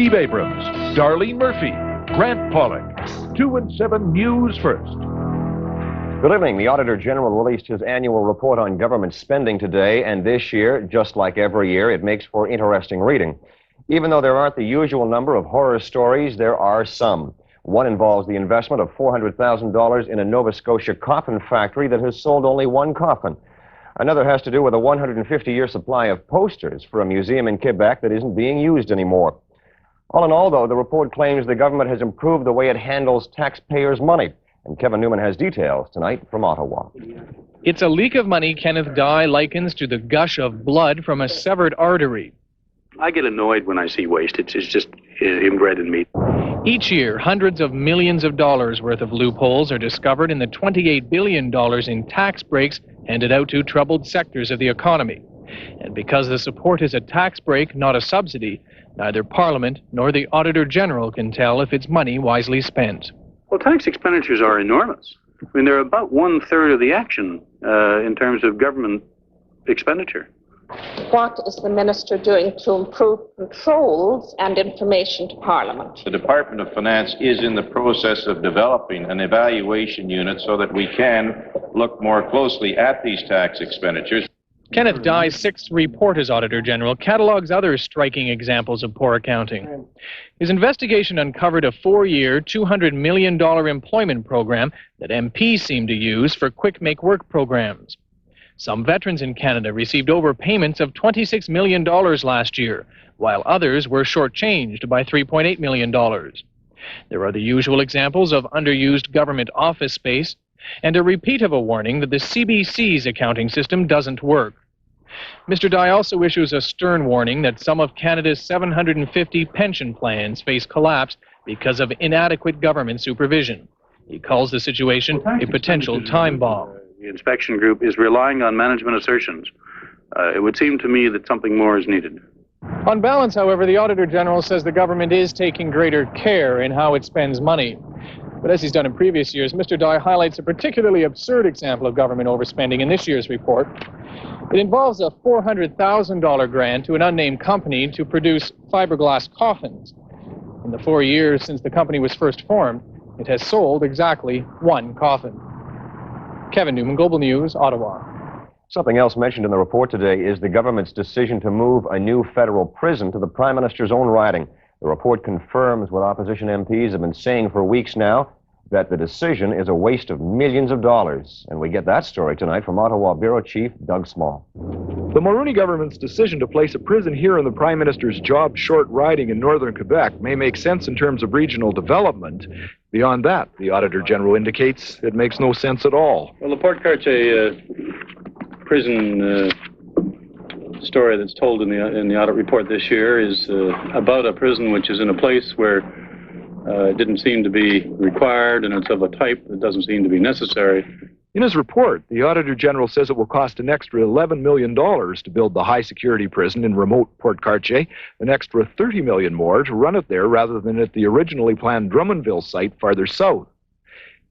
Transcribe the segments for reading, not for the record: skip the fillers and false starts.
Steve Abrams, Darlene Murphy, Grant Pollock. 2 and 7 News First. Good evening. The Auditor General released his annual report on government spending today, and this year, just like every year, it makes for interesting reading. Even though there aren't the usual number of horror stories, there are some. One involves the investment of $400,000 in a Nova Scotia coffin factory that has sold only one coffin. Another has to do with a 150-year supply of posters for a museum in Quebec that isn't being used anymore. All in all, though, the report claims the government has improved the way it handles taxpayers' money. And Kevin Newman has details tonight from Ottawa. It's a leak of money Kenneth Dye likens to the gush of blood from a severed artery. I get annoyed when I see waste. It's just inbred in me. Each year, hundreds of millions of dollars worth of loopholes are discovered in the $28 billion in tax breaks handed out to troubled sectors of the economy. And because the support is a tax break, not a subsidy, neither Parliament nor the Auditor General can tell if it's money wisely spent. Well, tax expenditures are enormous. I mean, they're about 1/3 of the action in terms of government expenditure. What is the Minister doing to improve controls and information to Parliament? The Department of Finance is in the process of developing an evaluation unit so that we can look more closely at these tax expenditures. Kenneth Dye's sixth report as Auditor General catalogues other striking examples of poor accounting. His investigation uncovered a 4-year, $200 million employment program that MPs seem to use for quick make-work programs. Some veterans in Canada received overpayments of $26 million last year, while others were shortchanged by $3.8 million. There are the usual examples of underused government office space, and a repeat of a warning that the CBC's accounting system doesn't work. Mr. Dye also issues a stern warning that some of Canada's 750 pension plans face collapse because of inadequate government supervision. He calls the situation a potential time bomb. The inspection group is relying on management assertions. It would seem to me that something more is needed. On balance, however, the Auditor General says the government is taking greater care in how it spends money. But as he's done in previous years, Mr. Dye highlights a particularly absurd example of government overspending in this year's report. It involves a $400,000 grant to an unnamed company to produce fiberglass coffins. In the 4 years since the company was first formed, it has sold exactly one coffin. Kevin Newman, Global News, Ottawa. Something else mentioned in the report today is the government's decision to move a new federal prison to the Prime Minister's own riding. The report confirms what opposition MPs have been saying for weeks now, that the decision is a waste of millions of dollars. And we get that story tonight from Ottawa Bureau Chief Doug Small. The Mulroney government's decision to place a prison here in the Prime Minister's job-short riding in northern Quebec may make sense in terms of regional development. Beyond that, the Auditor General indicates it makes no sense at all. Well, the Port Cartier prison story that's told in the audit report this year is about a prison which is in a place where it didn't seem to be required, and it's of a type that doesn't seem to be necessary. In his report, the Auditor General says it will cost an extra $11 million to build the high-security prison in remote Port Cartier, an extra $30 million more to run it there rather than at the originally planned Drummondville site farther south.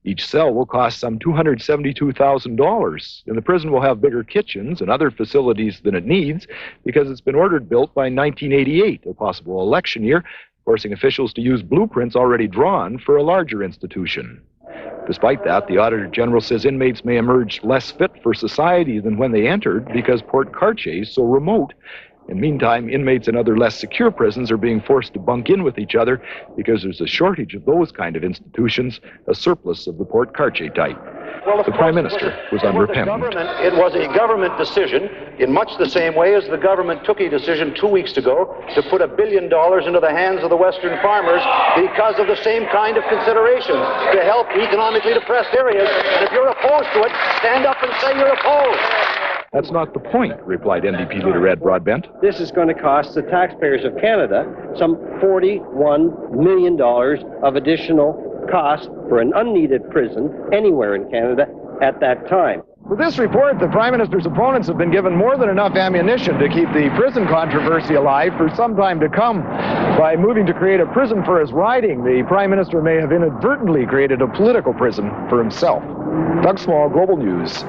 Each cell will cost some $272,000, and the prison will have bigger kitchens and other facilities than it needs because it's been ordered built by 1988, a possible election year, forcing officials to use blueprints already drawn for a larger institution. Despite that, the Auditor General says inmates may emerge less fit for society than when they entered because Port Cartier is so remote. And meantime, inmates in other less secure prisons are being forced to bunk in with each other because there's a shortage of those kind of institutions, a surplus of the Port Cartier type. Well, the Prime Minister was unrepentant. It was a government decision in much the same way as the government took a decision 2 weeks ago to put $1 billion into the hands of the Western farmers because of the same kind of considerations to help economically depressed areas. And if you're opposed to it, stand up and say you're opposed. That's not the point, replied NDP leader Ed Broadbent. This is going to cost the taxpayers of Canada some $41 million of additional cost for an unneeded prison anywhere in Canada at that time. For this report, the Prime Minister's opponents have been given more than enough ammunition to keep the prison controversy alive for some time to come. By moving to create a prison for his riding, the Prime Minister may have inadvertently created a political prison for himself. Doug Small, Global News.